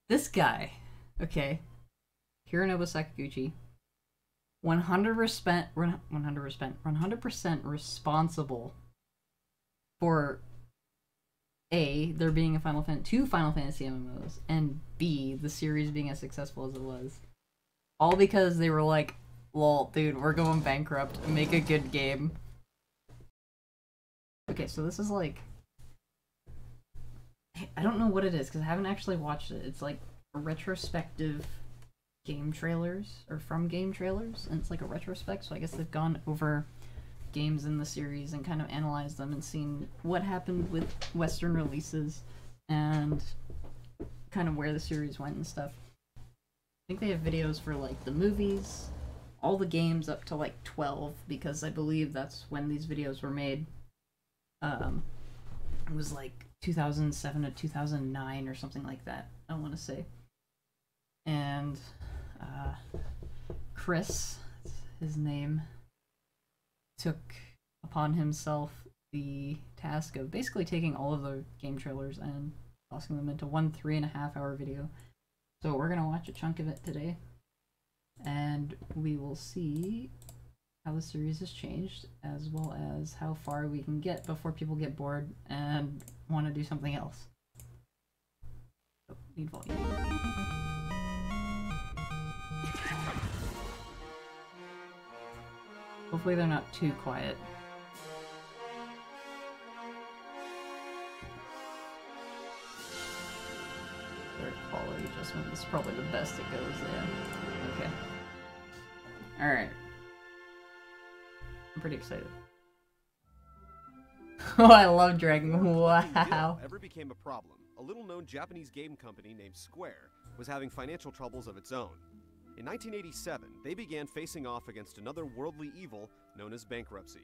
This guy, okay, Hironobu Sakaguchi, 100% responsible for A, there being two Final Fantasy MMOs, and B, the series being as successful as it was. All because they were like, lol, dude, we're going bankrupt, make a good game. Okay, so this is like, I don't know what it is, because I haven't actually watched it. It's like a retrospective game trailers, or from GameTrailers, and it's like a retrospect, so I guess they've gone over games in the series and kind of analyzed them and seen what happened with Western releases and kind of where the series went and stuff. I think they have videos for like the movies, all the games up to like 12, because I believe that's when these videos were made. It was like 2007 to 2009 or something like that, I want to say. And Chris, his name, took upon himself the task of basically taking all of the game trailers and tossing them into one 3.5-hour video. So we're gonna watch a chunk of it today, and we will see how the series has changed, as well as how far we can get before people get bored and want to do something else. Oh, need volume. Hopefully they're not too quiet. Their quality adjustment is probably the best it goes, yeah. Okay. Alright. I'm pretty excited. Oh, I love Dragon. Wow. Ever became a problem, a little-known Japanese game company named Square was having financial troubles of its own. In 1987, they began facing off against another worldly evil known as bankruptcy.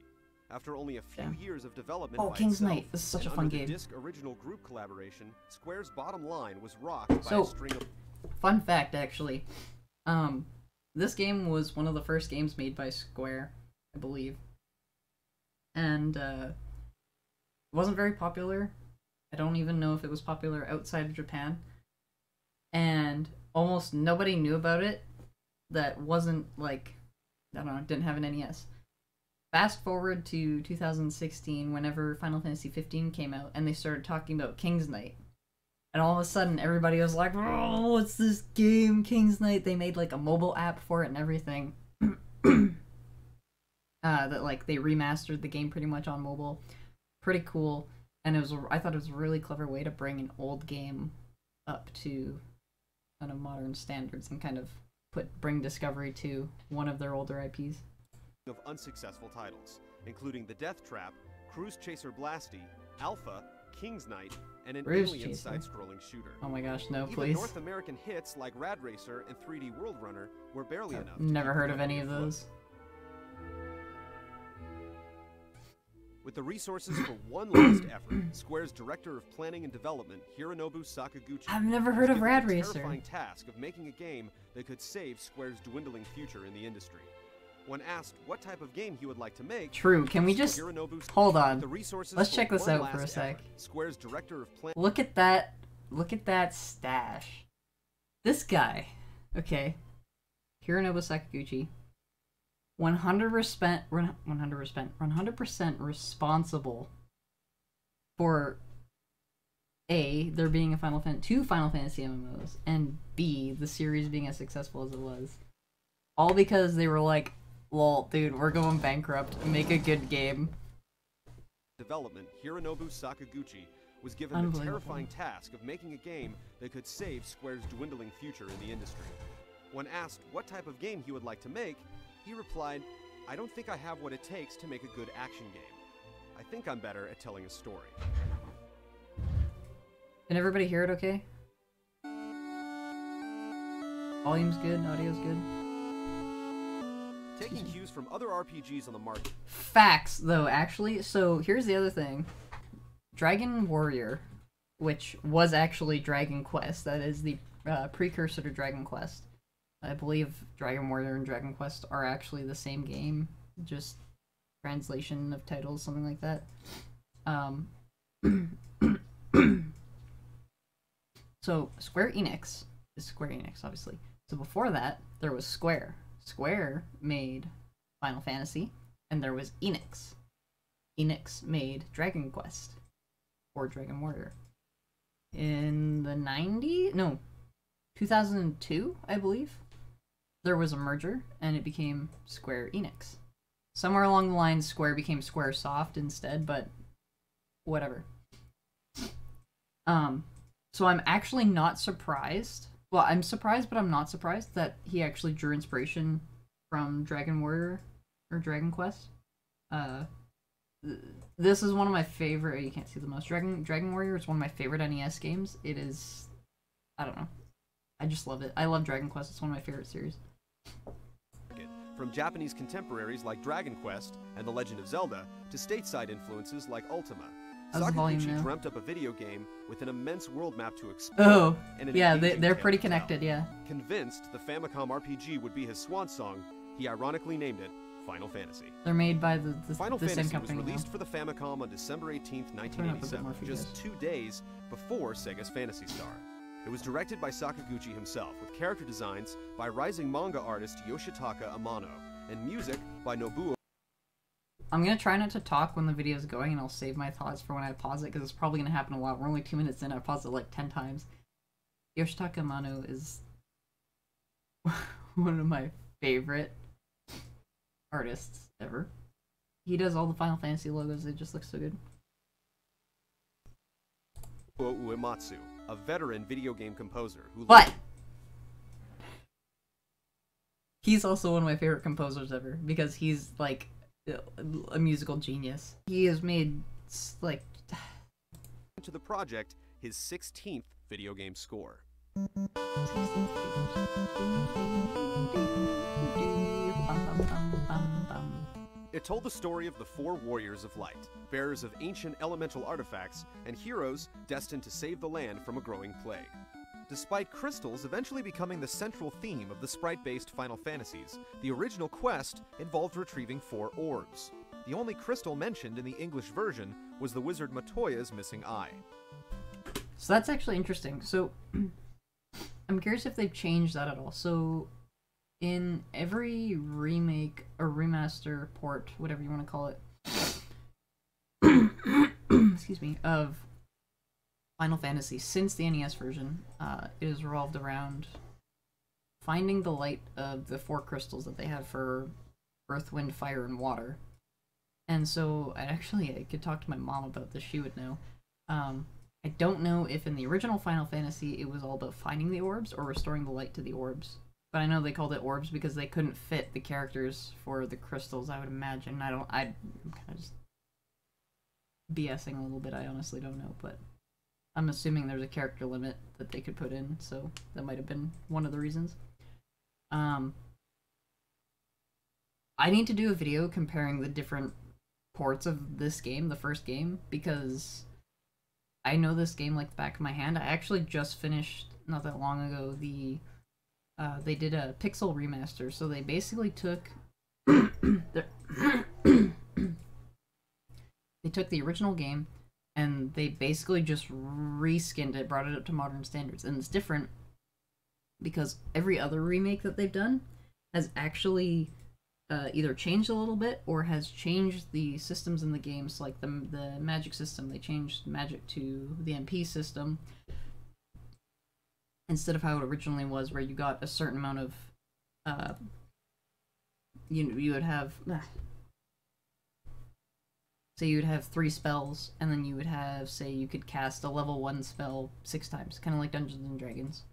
After only a few years of development by King's itself, Knight. This is such a fun under game. the disc original group collaboration, Square's bottom line was rocked by a string of... Fun fact, actually. This game was one of the first games made by Square, I believe. And, it wasn't very popular. I don't even know if it was popular outside of Japan. And almost nobody knew about it that wasn't, like, I don't know, didn't have an NES. Fast forward to 2016, whenever Final Fantasy 15 came out, and they started talking about King's Knight. And all of a sudden, everybody was like, oh, what's this game, King's Knight? They made, like, a mobile app for it and everything. That, like, they remastered the game pretty much on mobile. Pretty cool. And I thought it was a really clever way to bring an old game up to kind of modern standards and kind of bring Discovery to one of their older IPs. Of unsuccessful titles, including The Death Trap, Cruise Chaser Blasty, Alpha, King's Knight, and an alien side-scrolling shooter. Oh my gosh, no, Even please. North American hits like Rad Racer and 3D World Runner were barely enough. Never heard of any of those. With the resources for one last effort, Square's director of planning and development, Hironobu Sakaguchi, I've never heard of Rad Racer. The terrifying task of making a game that could save Square's dwindling future in the industry. When asked what type of game he would like to make, true. Can we just hold on? Let's check this out for a sec. Square's director of planning. Look at that! Look at that stash. This guy, okay, Hironobu Sakaguchi. 100% responsible for A, there being two Final Fantasy MMOs, and B, the series being as successful as it was. All because they were like, lol, dude, we're going bankrupt, make a good game. Development, Hironobu Sakaguchi was given the terrifying task of making a game that could save Square's dwindling future in the industry. When asked what type of game he would like to make, he replied, I don't think I have what it takes to make a good action game. I think I'm better at telling a story. Can everybody hear it okay? Volume's good, audio's good. Taking cues from other RPGs on the market. Facts, though, actually. So here's the other thing. Dragon Warrior, which was actually Dragon Quest, that is the precursor to Dragon Quest. I believe Dragon Warrior and Dragon Quest are actually the same game, just translation of titles, something like that. So Square Enix is Square Enix, obviously. So before that, there was Square. Square made Final Fantasy, and there was Enix. Enix made Dragon Quest, or Dragon Warrior. In the 90s? No, 2002, I believe, there was a merger, and it became Square Enix. Somewhere along the line, Square became Squaresoft instead, but whatever. So I'm actually not surprised. Well, I'm surprised, but I'm not surprised that he actually drew inspiration from Dragon Warrior or Dragon Quest. This is one of my favorite. You can't see the most. Dragon Warrior is one of my favorite NES games. It is, I don't know. I just love it. I love Dragon Quest. It's one of my favorite series. From Japanese contemporaries like Dragon Quest and The Legend of Zelda to stateside influences like Ultima, Sakaguchi dreamt up a video game with an immense world map to explore. Oh, yeah, they're pretty connected, yeah. Convinced the Famicom RPG would be his swan song, he ironically named it Final Fantasy. They're made by the Final the Fantasy same company was released now. for the Famicom on December 18th, 1987, just 2 days before Sega's Phantasy Star. It was directed by Sakaguchi himself, with character designs by rising manga artist Yoshitaka Mano, and music by Nobuo. I'm gonna try not to talk when the video is going, and I'll save my thoughts for when I pause it, because it's probably gonna happen a lot. We're only 2 minutes in, I paused it like 10 times. Yoshitaka Mano is one of my favorite artists ever. He does all the Final Fantasy logos, they just look so good. Uematsu, a veteran video game composer who... What? He's also one of my favorite composers ever, because he's, like, a musical genius. He has made, like... to the project, his 16th video game score. It told the story of the 4 warriors of light, bearers of ancient elemental artifacts, and heroes destined to save the land from a growing plague. Despite crystals eventually becoming the central theme of the sprite-based Final Fantasies, the original quest involved retrieving 4 orbs. The only crystal mentioned in the English version was the wizard Matoya's missing eye. So that's actually interesting. So, I'm curious if they've changed that at all. So, in every remake or remaster, port, whatever you want to call it, excuse me, of Final Fantasy since the NES version, it has revolved around finding the light of the 4 crystals that they have for Earth, Wind, Fire, and Water. And so, I could talk to my mom about this, she would know. I don't know if in the original Final Fantasy it was all about finding the orbs or restoring the light to the orbs. But I know they called it orbs because they couldn't fit the characters for the crystals, I would imagine. I'm kind of just BSing a little bit, I honestly don't know, but I'm assuming there's a character limit that they could put in, so that might have been one of the reasons. I need to do a video comparing the different ports of this game, the first game, because I know this game like the back of my hand. I actually just finished, not that long ago, they did a pixel remaster, so they basically took they took the original game and they basically just reskinned it, brought it up to modern standards. And it's different because every other remake that they've done has actually either changed a little bit or has changed the systems in the games, like the magic system. They changed magic to the MP system instead of how it originally was, where you got a certain amount of you would have say you would have 3 spells, and then you would have, say, you could cast a level 1 spell 6 times, kind of like Dungeons and Dragons.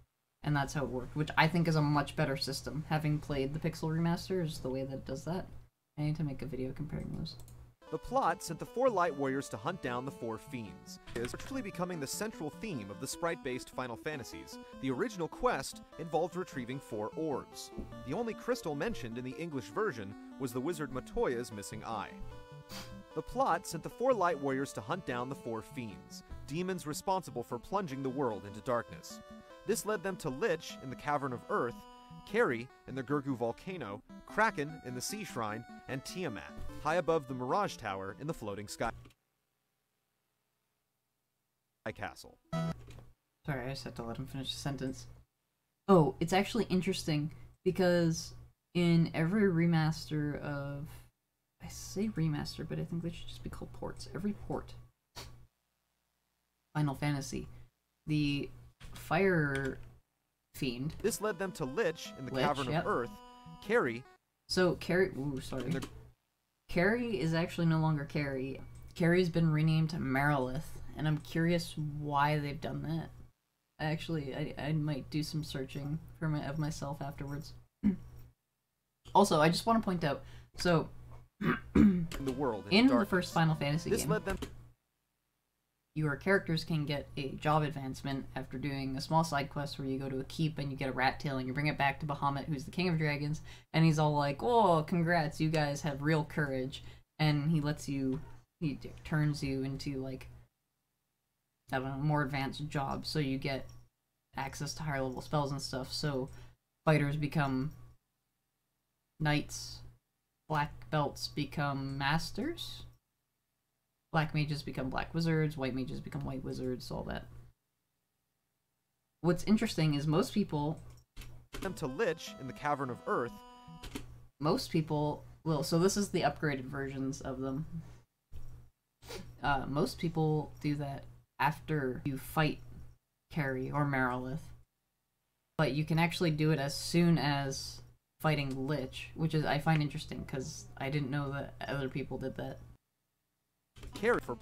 And that's how it worked, which I think is a much better system. Having played the Pixel Remaster is the way that it does that. I need to make a video comparing those. The plot sent the 4 light warriors to hunt down the 4 fiends. It is virtually becoming the central theme of the sprite-based Final Fantasies. The original quest involved retrieving 4 orbs. The only crystal mentioned in the English version was the wizard Matoya's missing eye. The plot sent the 4 light warriors to hunt down the 4 fiends, demons responsible for plunging the world into darkness. This led them to Lich in the Cavern of Earth, Keri in the Gurgu Volcano, Kraken in the Sea Shrine, and Tiamat, high above the Mirage Tower in the floating sky castle. Sorry, I just had to let him finish the sentence. Oh, it's actually interesting because in every remaster of, I say remaster, but I think they should just be called ports. Every port, Final Fantasy, the Fire Fiend. This led them to Lich in the Lich, Cavern yep. of Earth, Carrie. So Carrie, ooh, sorry. Carrie is actually no longer Carrie. Carrie's been renamed to Marilith, and I'm curious why they've done that. Actually, I might do some searching of myself afterwards. Also, I just want to point out, so in the world in the first Final Fantasy this game, led them your characters can get a job advancement after doing a small side quest where you go to a keep and you get a rat tail and you bring it back to Bahamut, who's the king of dragons, and he's all like, "Oh, congrats, you guys have real courage," and he turns you into, like, I don't know, more advanced jobs, so you get access to higher level spells and stuff. So fighters become knights, black belts become masters, black mages become black wizards, white mages become white wizards, all that. What's interesting is most people them to Lich in the Cavern of Earth. Most people will, so this is the upgraded versions of them. Most people do that after you fight Carrie or Marilith, but you can actually do it as soon as fighting Lich, which is I find interesting because I didn't know that other people did that. Carrie for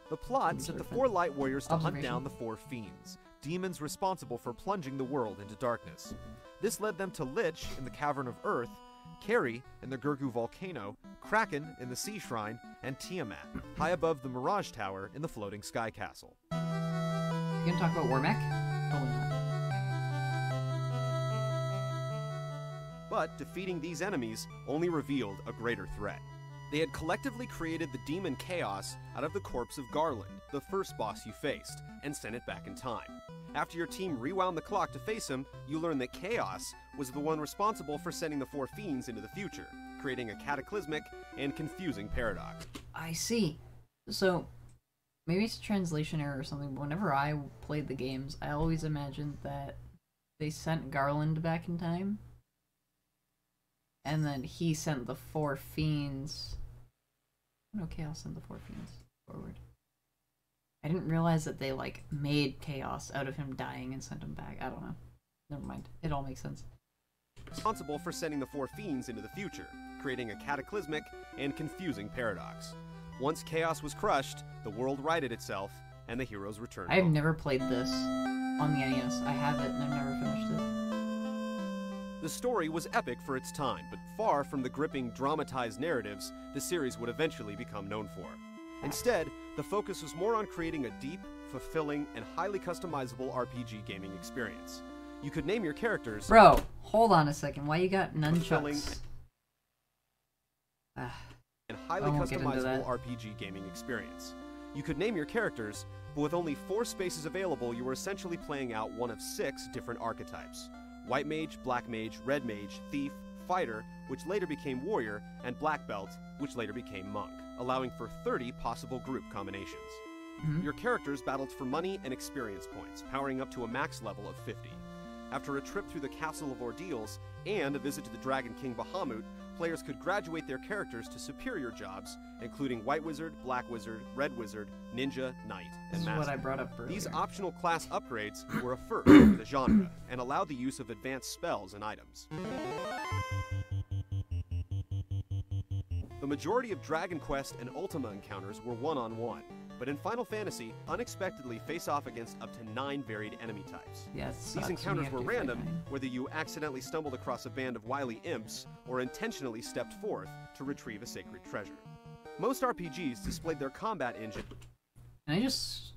the plot set the 4 light warriors to hunt down the 4 fiends, demons responsible for plunging the world into darkness. This led them to Lich in the Cavern of Earth, Carrie in the Gurgu volcano, Kraken in the Sea Shrine, and Tiamat, high above the Mirage Tower in the floating Sky Castle. You gonna talk about Wormek? Probably not. But defeating these enemies only revealed a greater threat. They had collectively created the demon Chaos out of the corpse of Garland, the first boss you faced, and sent it back in time. After your team rewound the clock to face him, you learned that Chaos was the one responsible for sending the 4 fiends into the future, creating a cataclysmic and confusing paradox. I see. So, maybe it's a translation error or something, but whenever I played the games, I always imagined that they sent Garland back in time, and then he sent the 4 fiends. No, Chaos sent the 4 fiends forward. I didn't realize that they, like, made Chaos out of him dying and sent him back. I don't know. Never mind. It all makes sense. Responsible for sending the 4 fiends into the future, creating a cataclysmic and confusing paradox. Once Chaos was crushed, the world righted itself, and the heroes returned I've home. never played this on the NES. I have it, and I've never finished it. The story was epic for its time, but far from the gripping, dramatized narratives the series would eventually become known for. Instead, the focus was more on creating a deep, fulfilling, and highly customizable RPG gaming experience. You could name your characters... Bro, hold on a second. Why you got fulfilling nunchucks? and highly customizable RPG gaming experience. You could name your characters, but with only 4 spaces available, you were essentially playing out one of 6 different archetypes. White Mage, Black Mage, Red Mage, Thief, Fighter, which later became Warrior, and Black Belt, which later became Monk, allowing for 30 possible group combinations. Your characters battled for money and experience points, powering up to a max level of 50. After a trip through the Castle of Ordeals and a visit to the Dragon King Bahamut, players could graduate their characters to superior jobs, including White Wizard, Black Wizard, Red Wizard, Ninja, Knight, and This Master. is what I brought up earlier. These optional class upgrades were a first for the genre, and allowed the use of advanced spells and items. The majority of Dragon Quest and Ultima encounters were one-on-one, but in Final Fantasy, unexpectedly face off against up to 9 varied enemy types. Yeah, These encounters were random, whether you accidentally stumbled across a band of wily imps or intentionally stepped forth to retrieve a sacred treasure. Most RPGs displayed their combat engine. Can I just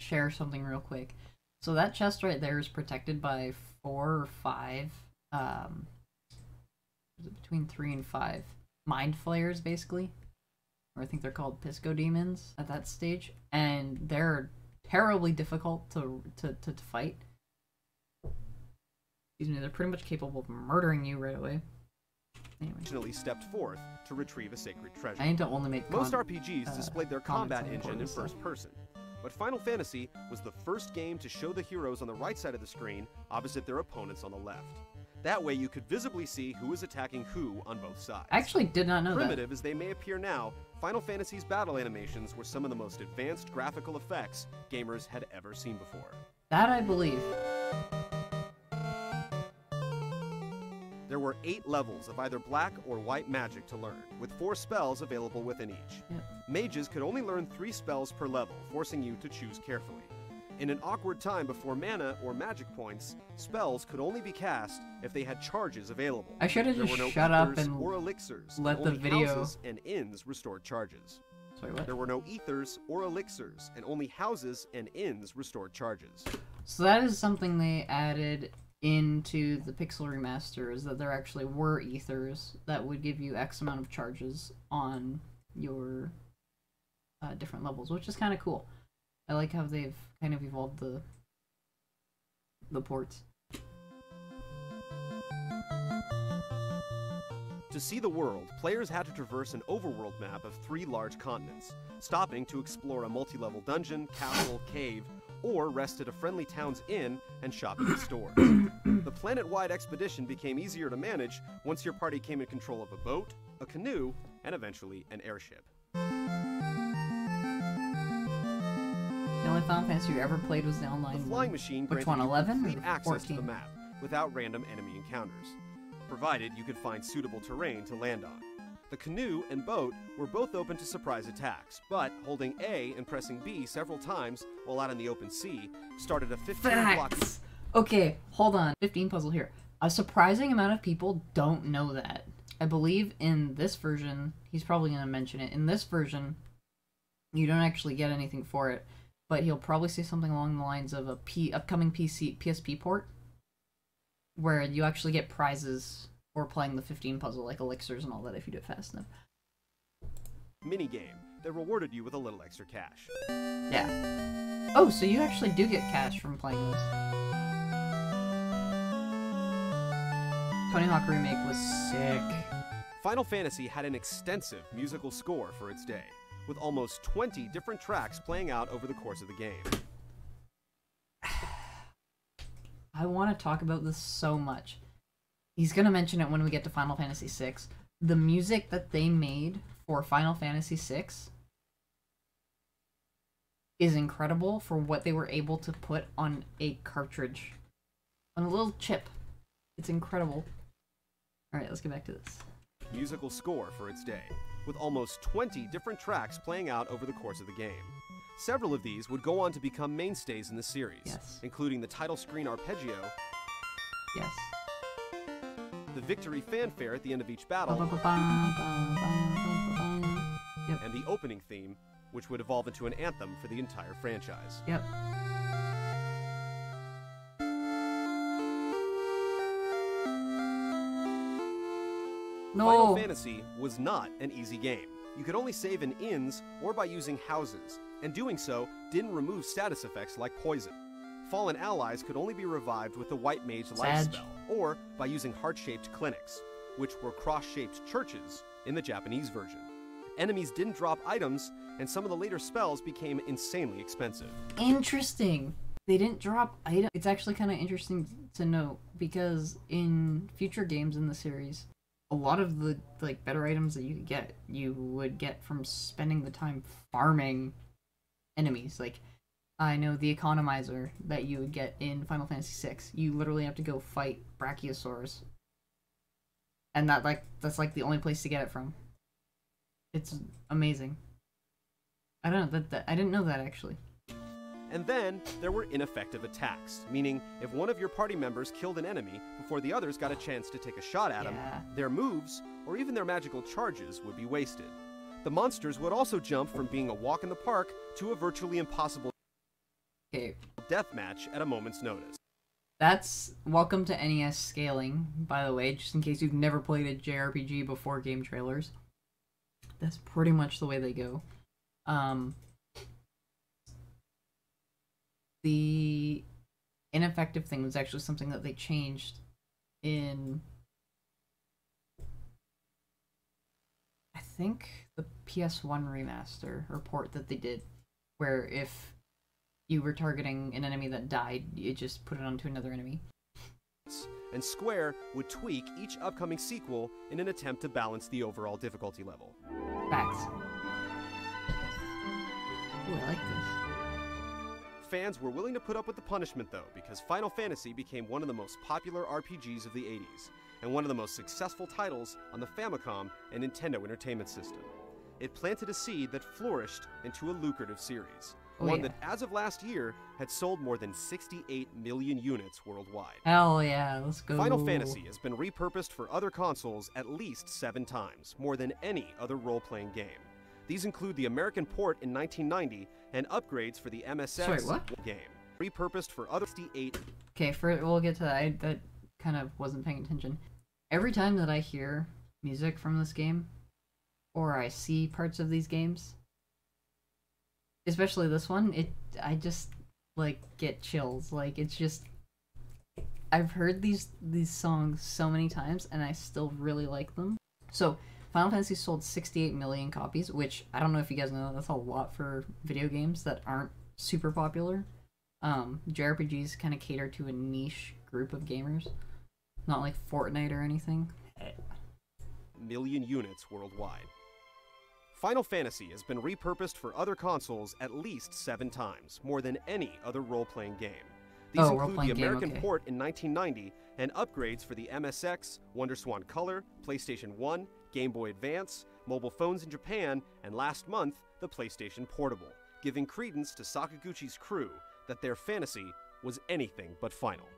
share something real quick? So that chest right there is protected by 4 or 5, between 3 and 5 mind flayers, basically. Or I think they're called Pisco Demons at that stage, and they're terribly difficult to fight. Excuse me, they're pretty much capable of murdering you right away. Anyway. Intentionally stepped forth to retrieve a sacred treasure. I need to only make Most RPGs displayed their combat engine in first person. but Final Fantasy was the first game to show the heroes on the right side of the screen opposite their opponents on the left. That way you could visibly see who is attacking who on both sides. I actually did not know Primitive as they may appear now, Final Fantasy's battle animations were some of the most advanced graphical effects gamers had ever seen before. That I believe. There were 8 levels of either black or white magic to learn, with 4 spells available within each. Yep. Mages could only learn 3 spells per level, forcing you to choose carefully. In an awkward time before mana or magic points, spells could only be cast if they had charges available. I should have There just were no shut up ethers and or elixirs. let the Only video. houses and inns restored charges. Sorry, what? There were no ethers or elixirs, and only houses and inns restored charges. So that is something they added into the Pixel Remaster, is that there actually were ethers that would give you X amount of charges on your different levels, which is kind of cool. I like how they've kind of evolved the ports. To see the world, players had to traverse an overworld map of 3 large continents, stopping to explore a multi-level dungeon, castle, cave, or rest at a friendly town's inn and shop at stores. The planet-wide expedition became easier to manage once your party came in control of a boat, a canoe, and eventually an airship. The only Final Fantasy you ever played was the online The flying machine Which granted one, you 11 complete or access to 14? the map without random enemy encounters, provided you could find suitable terrain to land on. The canoe and boat were both open to surprise attacks, but holding A and pressing B several times while out in the open sea started a 15 block. Facts! Okay, hold on. 15 puzzle here. A surprising amount of people don't know that. I believe in this version, he's probably going to mention it, in this version, you don't actually get anything for it, but he'll probably say something along the lines of a upcoming PSP port, where you actually get prizes for playing the 15 puzzle, like elixirs and all that, if you do it fast enough. Minigame that rewarded you with a little extra cash. Yeah. Oh, so you actually do get cash from playing this. Tony Hawk Remake was sick. Final Fantasy had an extensive musical score for its day, with almost 20 different tracks playing out over the course of the game. I want to talk about this so much. He's going to mention it when we get to Final Fantasy VI. The music that they made for Final Fantasy VI is incredible for what they were able to put on a cartridge. On a little chip. It's incredible. Alright, let's get back to this. Musical score for its day, with almost 20 different tracks playing out over the course of the game. Several of these would go on to become mainstays in the series, Yes. including the title screen arpeggio, Yes. the victory fanfare at the end of each battle, Yep. and the opening theme, which would evolve into an anthem for the entire franchise. Yep. No. Final Fantasy was not an easy game. You could only save in inns or by using houses, and doing so didn't remove status effects like poison. Fallen allies could only be revived with the White Mage life Sag. spell, or by using heart-shaped clinics, which were cross-shaped churches in the Japanese version. Enemies didn't drop items, and some of the later spells became insanely expensive. Interesting. They didn't drop items. It's actually kind of interesting to note, because in future games in the series, a lot of the better items that you would get from spending the time farming enemies. Like, I know the economizer that you would get in Final Fantasy VI. You literally have to go fight brachiosaurs, and that's like the only place to get it from. It's amazing. I don't know that I didn't know that actually. And then there were ineffective attacks, meaning if one of your party members killed an enemy before the others got a chance to take a shot at him, their moves, or even their magical charges, would be wasted. The monsters would also jump from being a walk in the park to a virtually impossible deathmatch at a moment's notice. That's welcome to NES scaling, by the way, just in case you've never played a JRPG before GameTrailers. That's pretty much the way they go. The ineffective thing was actually something that they changed in, I think, the PS1 remaster or port that they did, where if you were targeting an enemy that died, you just put it onto another enemy. And Square would tweak each upcoming sequel in an attempt to balance the overall difficulty level. Facts. Ooh, I like this. Fans were willing to put up with the punishment, though, because Final Fantasy became one of the most popular RPGs of the 80s, and one of the most successful titles on the Famicom and Nintendo Entertainment System. It planted a seed that flourished into a lucrative series. One that, as of last year, had sold more than 68 million units worldwide. Hell yeah, let's go. Final Fantasy has been repurposed for other consoles at least 7 times, more than any other role-playing game. These include the American port in 1990 and upgrades for the MSX game. Repurposed for other 68... Okay, we'll get to that. That kind of wasn't paying attention. Every time that I hear music from this game, or I see parts of these games, especially this one, I just like get chills. Like, it's just, I've heard these songs so many times and I still really like them. So Final Fantasy sold 68 million copies, which I don't know if you guys know, that's a lot for video games that aren't super popular. JRPGs kind of cater to a niche group of gamers, not like Fortnite or anything. Million units worldwide. Final Fantasy has been repurposed for other consoles at least 7 times, more than any other role-playing game. These include the American port in 1990 and upgrades for the MSX, WonderSwan Color, PlayStation 1, Game Boy Advance, mobile phones in Japan, and last month, the PlayStation Portable, giving credence to Sakaguchi's crew that their fantasy was anything but final.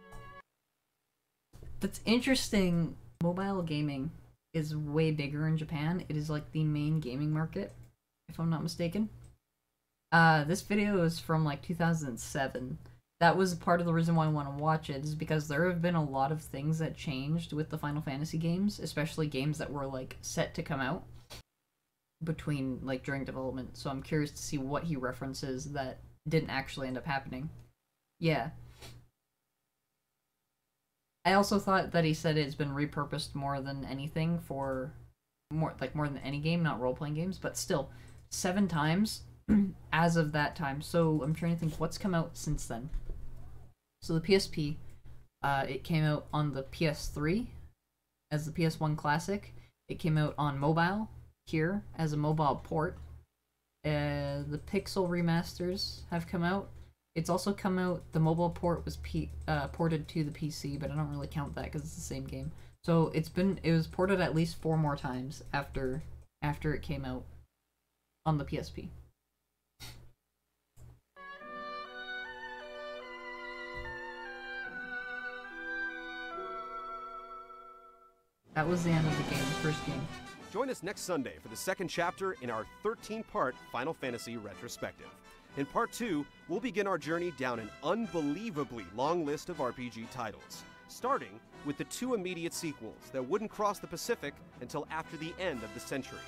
That's interesting. Mobile gaming is way bigger in Japan. It is like the main gaming market, if I'm not mistaken. This video is from like 2007. That was part of the reason why I want to watch it, is because there have been a lot of things that changed with the Final Fantasy games, especially games that were like set to come out between like during development. So I'm curious to see what he references that didn't actually end up happening. Yeah. I also thought that he said it's been repurposed more than anything for more than any game, not role-playing games, but still 7 times as of that time. So I'm trying to think what's come out since then. So the PSP, it came out on the PS3 as the PS1 Classic. It came out on mobile here as a mobile port. The Pixel remasters have come out. It's also come out, the mobile port was ported to the PC, but I don't really count that because it's the same game. So it was ported at least 4 more times after it came out on the PSP. That was the end of the game, the first game. Join us next Sunday for the 2nd chapter in our 13-part Final Fantasy Retrospective. In Part 2, we'll begin our journey down an unbelievably long list of RPG titles, starting with the 2 immediate sequels that wouldn't cross the Pacific until after the end of the century.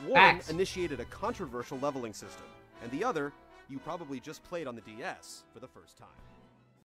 One initiated a controversial leveling system, and the other you probably just played on the DS for the first time.